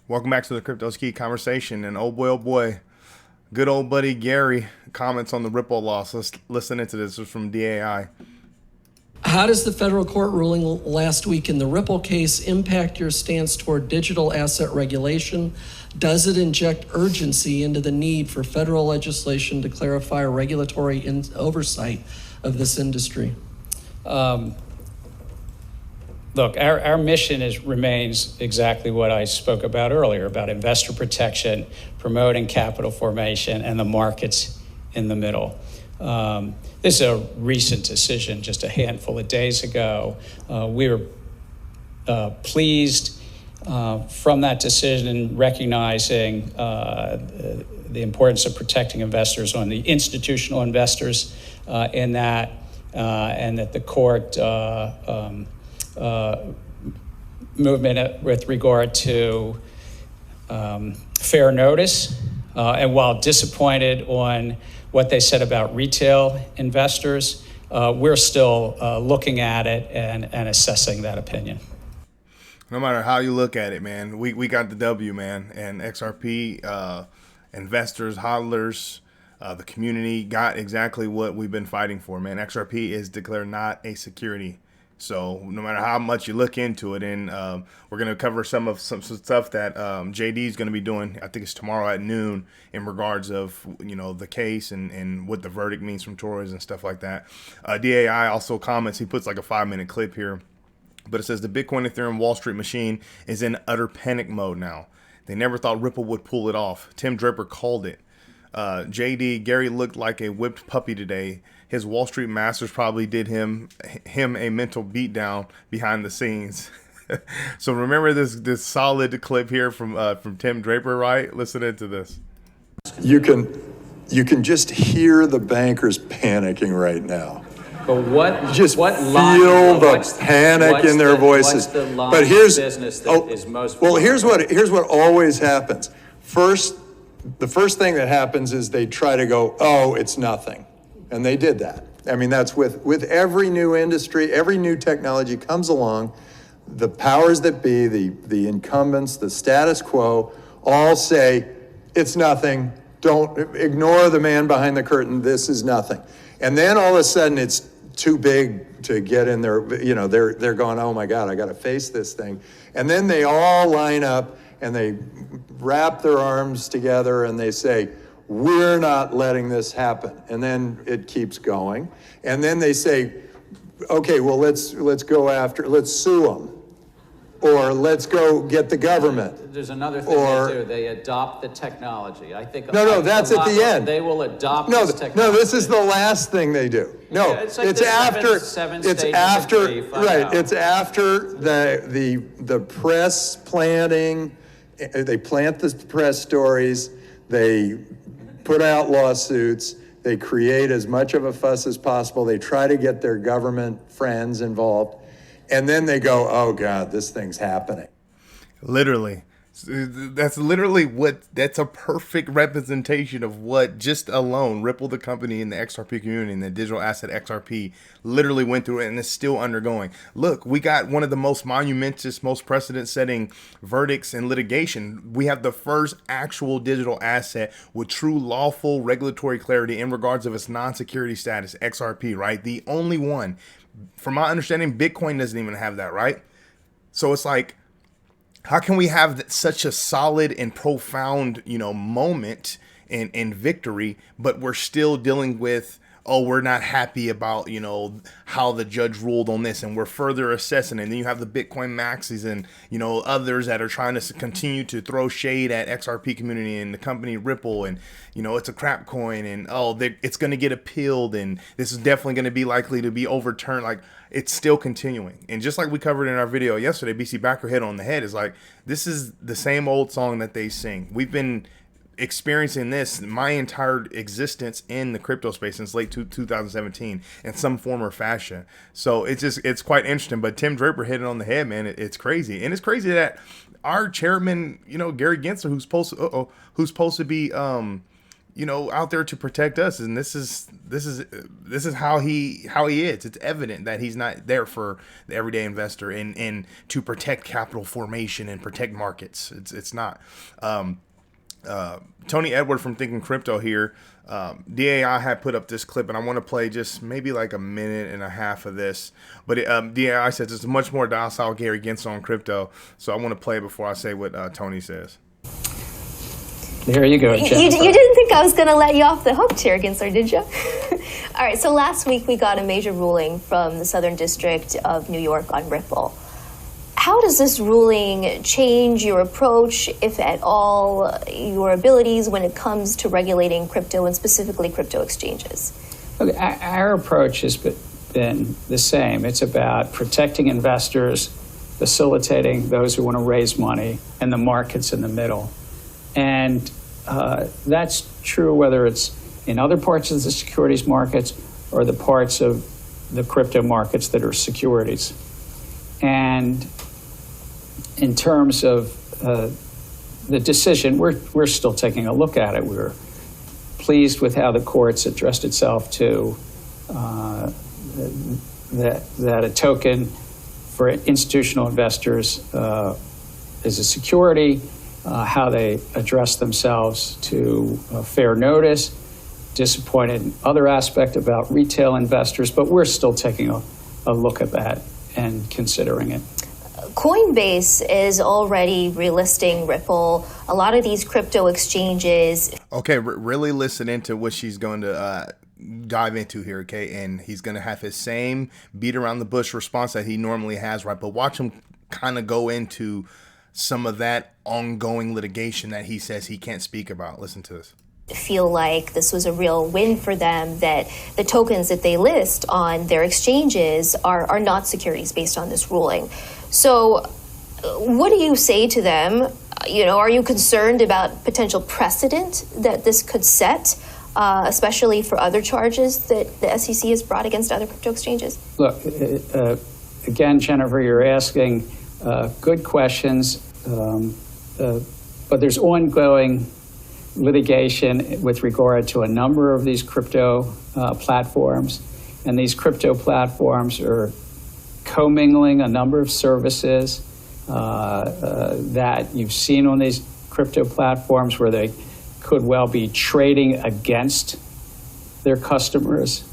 Welcome back to the Crypto's Key conversation. And oh boy, good old buddy Gary comments on the Ripple loss. Let's listen into this. This is from DAI. How does the federal court ruling last week in the Ripple case impact your stance toward digital asset regulation? Does it inject urgency into the need for federal legislation to clarify regulatory oversight of this industry? Look, our mission remains exactly what I spoke about earlier, about investor protection, promoting capital formation, and the markets in the middle. This is a recent decision, just a handful of days ago. We were pleased from that decision, recognizing the importance of protecting investors on the institutional investors in that, and that the court movement with regard to fair notice, and while disappointed on what they said about retail investors, we're still looking at it and assessing that opinion. No matter how you look at it, man, we got the W, man. And XRP investors, hodlers, the community got exactly what we've been fighting for, man. XRP is declared not a security. So no matter how much you look into it, and we're going to cover some stuff that JD is going to be doing, I think it's tomorrow at noon, in regards of, the case and what the verdict means from Torres and stuff like that. DAI also comments, he puts like a 5-minute clip here, but it says the Bitcoin Ethereum Wall Street machine is in utter panic mode now. They never thought Ripple would pull it off. Tim Draper called it. JD, Gary looked like a whipped puppy today. His Wall Street masters probably did him a mental beatdown behind the scenes. So remember this solid clip here from Tim Draper, right? Listen into this. You can just hear the bankers panicking right now. But what Just what feel line, the panic in their voices. What's the line But here's of business that is most here's what always happens. The first thing that happens is they try to go, oh, it's nothing. And they did that. I mean, that's with every new industry, every new technology comes along, the powers that be, the incumbents, the status quo, all say, it's nothing. Don't ignore the man behind the curtain. This is nothing. And then all of a sudden it's too big to get in there. They're going, oh my God, I got to face this thing. And then they all line up and they wrap their arms together and they say, we're not letting this happen. And then it keeps going. And then they say, okay, well, let's sue them. Or let's go get the government. There's another thing they do. They adopt the technology. I think. No, that's at the end. They will adopt this technology. No, this is the last thing they do. No, Yeah, it's like it's the after. seven It's stages after. of grief, I Right. know. It's after the press planting. They plant the press stories. They put out lawsuits. They create as much of a fuss as possible. They try to get their government friends involved. And then they go, oh God, this thing's happening. Literally. That's a perfect representation of what just alone Ripple, the company, and the XRP community and the digital asset XRP literally went through it and is still undergoing. Look, we got one of the most monumentous, most precedent-setting verdicts in litigation. We have the first actual digital asset with true lawful regulatory clarity in regards of its non-security status, XRP, right? The only one. From my understanding, Bitcoin doesn't even have that, right? So it's like, how can we have such a solid and profound, moment and victory, but we're still dealing with, we're not happy about, how the judge ruled on this, and we're further assessing. And then you have the Bitcoin maxis and, others that are trying to continue to throw shade at XRP community and the company Ripple, and, it's a crap coin, and, it's going to get appealed, and this is definitely going to be likely to be overturned. Like, it's still continuing. And just like we covered in our video yesterday, BC Backer hit on the head, is like, this is the same old song that they sing. We've been experiencing this my entire existence in the crypto space since late 2017 in some form or fashion. So it's quite interesting. But Tim Draper hit it on the head, man. It's crazy. And it's crazy that our chairman, Gary Gensler, who's supposed to be out there to protect us, and this is how he is. It's evident that he's not there for the everyday investor and to protect capital formation and protect markets. It's not. Tony Edward from Thinking Crypto here. DAI had put up this clip, and I want to play just maybe like a minute and a half of this. But DAI says it's much more docile Gary Gensler on crypto, so I want to play it before I say what Tony says. There you go, Jennifer. You didn't think I was going to let you off the hook, Chair Gensler, did you? All right, so last week we got a major ruling from the Southern District of New York on Ripple. How does this ruling change your approach, if at all, your abilities when it comes to regulating crypto and specifically crypto exchanges? Look, our approach has been the same. It's about protecting investors, facilitating those who want to raise money, and the markets in the middle. And that's true whether it's in other parts of the securities markets or the parts of the crypto markets that are securities. And in terms of the decision, we're still taking a look at it. We're pleased with how the court's addressed itself to that a token for institutional investors is a security, how they address themselves to fair notice, disappointed in other aspect about retail investors, but we're still taking a look at that and considering it. Coinbase is already relisting Ripple. A lot of these crypto exchanges. Okay, really listen into what she's going to dive into here, okay? And he's going to have his same beat around the bush response that he normally has, right? But watch him kind of go into some of that ongoing litigation that he says he can't speak about. Listen to this. Feel like this was a real win for them, that the tokens that they list on their exchanges are not securities based on this ruling. So what do you say to them? Are you concerned about potential precedent that this could set, especially for other charges that the SEC has brought against other crypto exchanges? Look, again, Jennifer, you're asking good questions, but there's ongoing litigation with regard to a number of these crypto platforms, and these crypto platforms are commingling a number of services that you've seen on these crypto platforms where they could well be trading against their customers,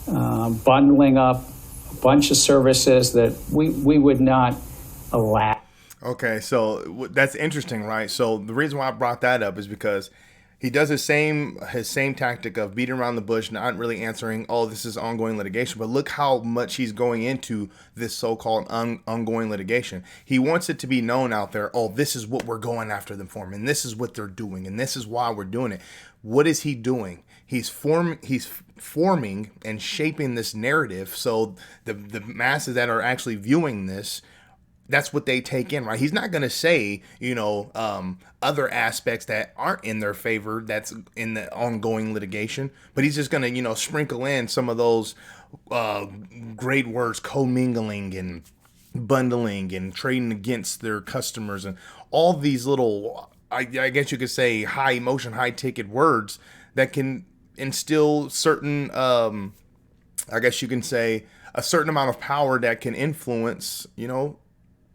bundling up a bunch of services that we would not allow. Okay, so that's interesting, right? So the reason why I brought that up is because he does his same tactic of beating around the bush, not really answering, oh, this is ongoing litigation. But look how much he's going into this so-called ongoing litigation. He wants it to be known out there, oh, this is what we're going after them for, and this is what they're doing, and this is why we're doing it. What is he doing? He's forming and shaping this narrative so the masses that are actually viewing this, that's what they take in, right? He's not going to say, other aspects that aren't in their favor that's in the ongoing litigation, but he's just going to, sprinkle in some of those great words, commingling and bundling and trading against their customers and all these little, I guess you could say, high emotion, high ticket words that can instill certain, I guess you can say, a certain amount of power that can influence,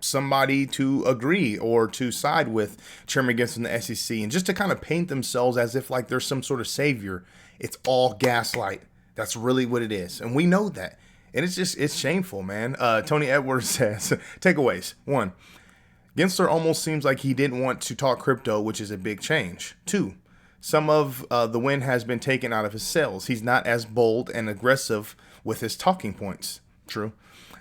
somebody to agree or to side with Chairman Gensler and the SEC, and just to kind of paint themselves as if like they're some sort of savior. It's all gaslight. That's really what it is. And we know that. And it's shameful, man. Tony Edwards says, takeaways. 1, Gensler almost seems like he didn't want to talk crypto, which is a big change. 2, some of the wind has been taken out of his sails. He's not as bold and aggressive with his talking points. True.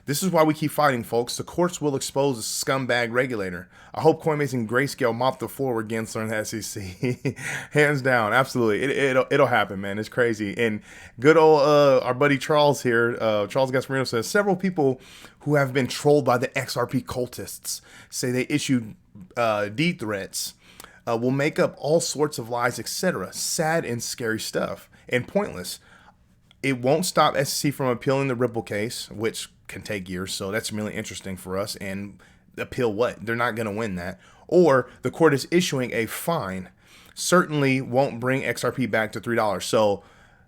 This is why we keep fighting, folks. The courts will expose a scumbag regulator. I hope Coinbase and Grayscale mop the floor with Gensler and the SEC. Hands down, absolutely. It'll happen, man. It's crazy. And good old our buddy Charles here, Charles Gasparino says, several people who have been trolled by the XRP cultists say they issued deed threats, will make up all sorts of lies, etc. Sad and scary stuff, and pointless. It won't stop SEC from appealing the Ripple case, which can take years, so that's really interesting for us. And appeal what? They're not going to win that. Or the court is issuing a fine. certainly won't bring XRP back to $3. So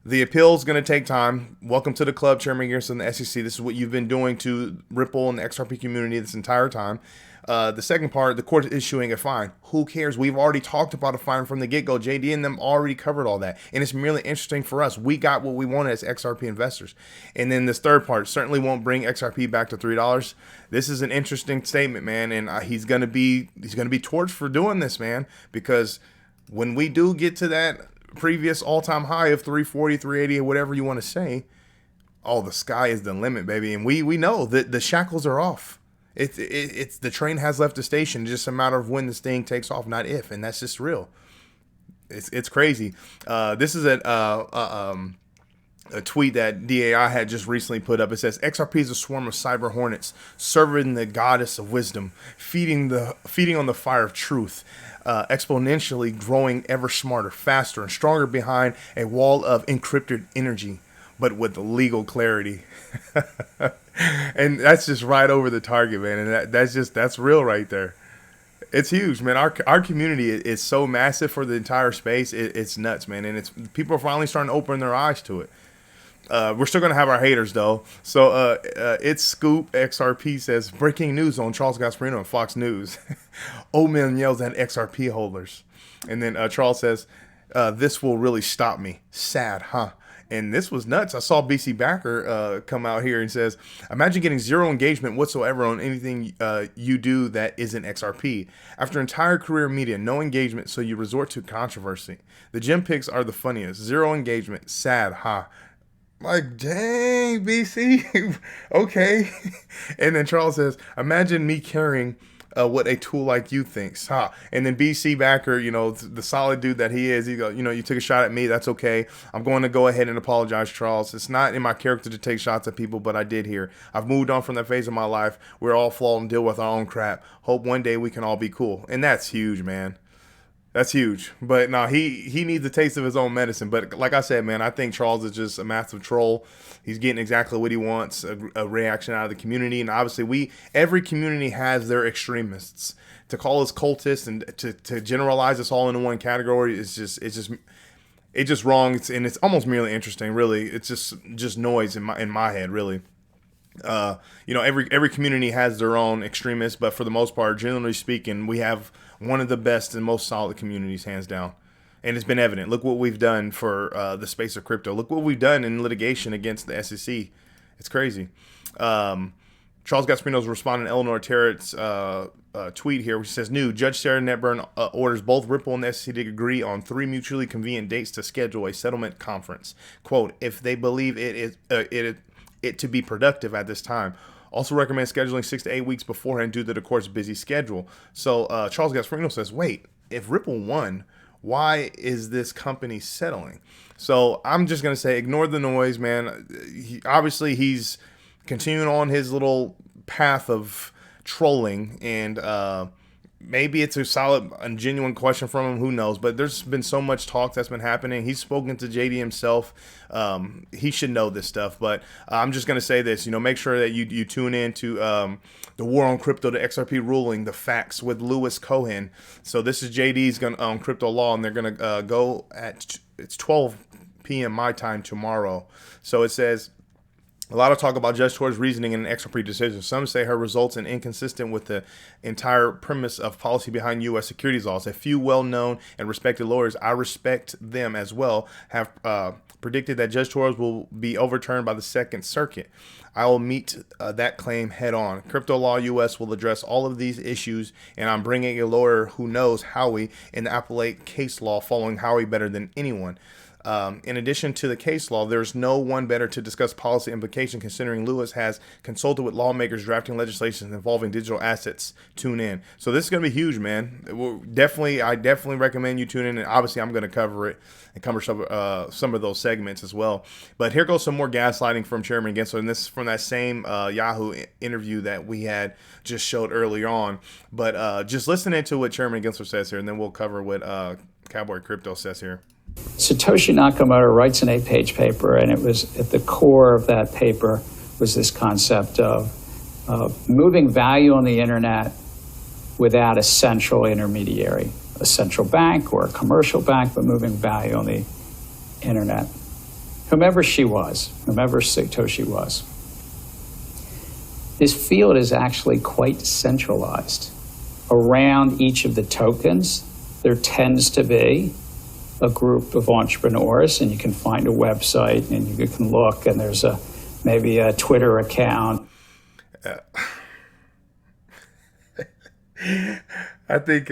the appeal is going to take time. Welcome to the club, Chairman Gensler and the SEC. This is what you've been doing to Ripple and the XRP community this entire time. The second part, the court is issuing a fine. Who cares? We've already talked about a fine from the get-go. JD and them already covered all that. And it's merely interesting for us. We got what we wanted as XRP investors. And then this third part certainly won't bring XRP back to $3. This is an interesting statement, man. And he's gonna be torched for doing this, man. Because when we do get to that previous all-time high of 340, 380, or whatever you want to say, oh, the sky is the limit, baby. And we know that the shackles are off. It's the train has left the station. It's just a matter of when this thing takes off, not if, and that's just real. It's crazy. This is a tweet that DAI had just recently put up. It says XRP is a swarm of cyber hornets serving the goddess of wisdom, feeding on the fire of truth, exponentially growing ever smarter, faster, and stronger behind a wall of encrypted energy, but with legal clarity. And that's just right over the target, man. And that's real right there. It's huge, man. Our community is so massive for the entire space. It's nuts, man. And people are finally starting to open their eyes to it. We're still going to have our haters, though. So it's Scoop XRP says, breaking news on Charles Gasparino on Fox News. Old man yells at XRP holders. And then Charles says, this will really stop me. Sad, huh? And this was nuts. I saw BC Backer come out here and says, imagine getting zero engagement whatsoever on anything you do that isn't XRP. After entire career media, no engagement, so you resort to controversy. The gym picks are the funniest. Zero engagement. Sad, huh? Like, dang, BC. Okay. And then Charles says, imagine me carrying what a tool like you thinks, huh? And then BC Backer, the solid dude that he is, he go, you took a shot at me. That's okay. I'm going to go ahead and apologize, Charles. It's not in my character to take shots at people, but I did here. I've moved on from that phase of my life. We're all flawed and deal with our own crap. Hope one day we can all be cool. And that's huge, man. That's huge. But no, he needs a taste of his own medicine. But like I said, man, I think Charles is just a massive troll. He's getting exactly what he wants, a reaction out of the community. And obviously every community has their extremists. To call us cultists and to generalize us all into one category is just wrong. It's almost merely interesting, really. It's just noise in my head, really. Every community has their own extremists, but for the most part, generally speaking, we have one of the best and most solid communities, hands down. And it's been evident. Look what we've done for the space of crypto. Look what we've done in litigation against the SEC. It's crazy. Charles Gasparino's responding to Eleanor Terrett's tweet here, which says, new Judge Sarah Netburn orders both Ripple and the SEC to agree on 3 mutually convenient dates to schedule a settlement conference. Quote, if they believe it to be productive at this time. Also recommend scheduling 6 to 8 weeks beforehand due to the court's busy schedule. So Charles Gasparino says, wait, if Ripple won, why is this company settling? So I'm just going to say, ignore the noise, man. Obviously, he's continuing on his little path of trolling, and maybe it's a solid and genuine question from him. Who knows? But there's been so much talk that's been happening. He's spoken to JD himself. He should know this stuff. But I'm just going to say this. Make sure that you tune in to the War on Crypto, the XRP ruling, the facts with Lewis Cohen. So this is JD's on crypto law, and they're going to go at it's 12 p.m. my time tomorrow. So it says, a lot of talk about Judge Torres' reasoning in an XRP decision. Some say her results are inconsistent with the entire premise of policy behind U.S. securities laws. A few well-known and respected lawyers, I respect them as well, have predicted that Judge Torres will be overturned by the Second Circuit. I will meet that claim head on. Crypto Law US will address all of these issues, and I'm bringing a lawyer who knows Howie in the appellate case law, following Howie better than anyone. In addition to the case law, there's no one better to discuss policy implication, considering Lewis has consulted with lawmakers drafting legislation involving digital assets. Tune in. So this is going to be huge, man. I definitely recommend you tune in, and obviously I'm going to cover it and cover some of those segments as well. But here goes some more gaslighting from Chairman Gensler, and this is from that same Yahoo interview that we had just showed earlier on. But just listening to what Chairman Gensler says here, and then we'll cover what Cowboy Crypto says here. Satoshi Nakamoto writes an 8-page paper, and it was at the core of that paper was this concept of moving value on the internet without a central intermediary. a central bank or a commercial bank, but moving value on the internet. Whomever Satoshi was. This field is actually quite centralized. Around each of the tokens, there tends to be a group of entrepreneurs, and you can find a website and you can look, and there's maybe a Twitter account. I think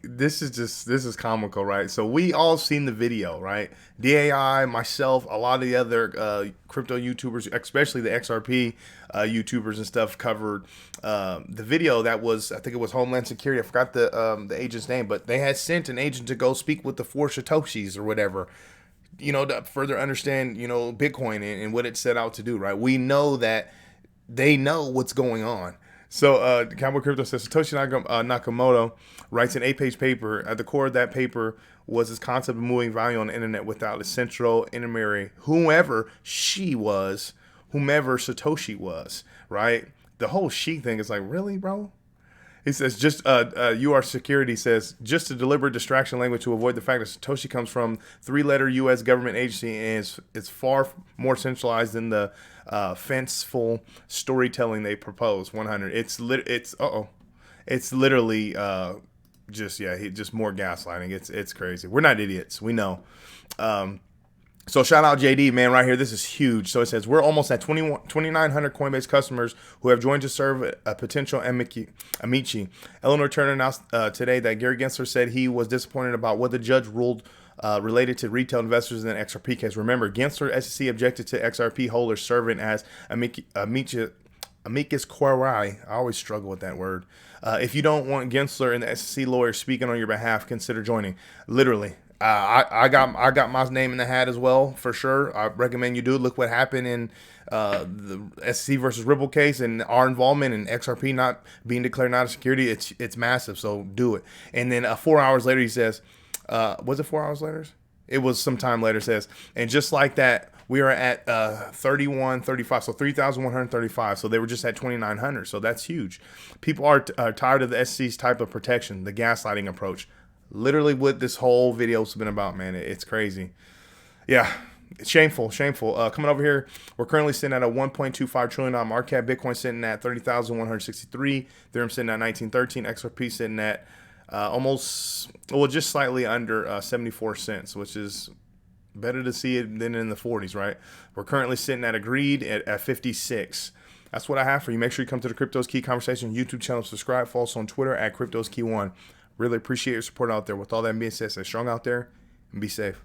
this is comical, right? So we all seen the video, right? DAI, myself, a lot of the other crypto YouTubers, especially the XRP YouTubers and stuff, covered the video. That was, I think it was Homeland Security. I forgot the agent's name, but they had sent an agent to go speak with the 4 Satoshis or whatever, to further understand, Bitcoin and what it set out to do, right? We know that they know what's going on. So Cowboy Crypto says Satoshi Nakamoto writes an 8-page paper. At the core of that paper was his concept of moving value on the internet without a central intermediary, whomever Satoshi was, right? The whole she thing is like, really, bro? He says, UR Security says, just a deliberate distraction language to avoid the fact that Satoshi comes from 3-letter U.S. government agency and it's far more centralized than the fanciful storytelling they propose. 100. It's literally just more gaslighting. It's crazy. We're not idiots. We know. So shout out JD, man, right here. This is huge. So it says, we're almost at 2,900 Coinbase customers who have joined to serve a potential Amici. Eleanor Turner announced today that Gary Gensler said he was disappointed about what the judge ruled related to retail investors in the XRP case. Remember, Gensler SEC objected to XRP holders serving as amicus curiae. I always struggle with that word. If you don't want Gensler and the SEC lawyers speaking on your behalf, consider joining. Literally. I got my name in the hat as well, for sure. I recommend you do. Look what happened in the SEC versus Ripple case and our involvement in XRP not being declared not a security. It's massive, so do it. And then 4 hours later, he says, was it 4 hours later? It was some time later, says, and just like that, we are at 3135, so 3,135. So they were just at 2,900. So that's huge. People are tired of the SEC's type of protection, the gaslighting approach. Literally what this whole video's been about, man. It's crazy. Yeah, it's shameful. Coming over here, we're currently sitting at a $1.25 trillion market cap. Bitcoin sitting at 30,163. Ethereum sitting at 1913. XRP sitting at just slightly under 74 cents, which is better to see it than in the 40s, right? We're currently sitting at agreed at 56. That's what I have for you. Make sure you come to the Crypto's Key Conversation YouTube channel. Subscribe. Follow us on Twitter at Crypto's Key 1. Really appreciate your support out there. With all that being said, stay strong out there and be safe.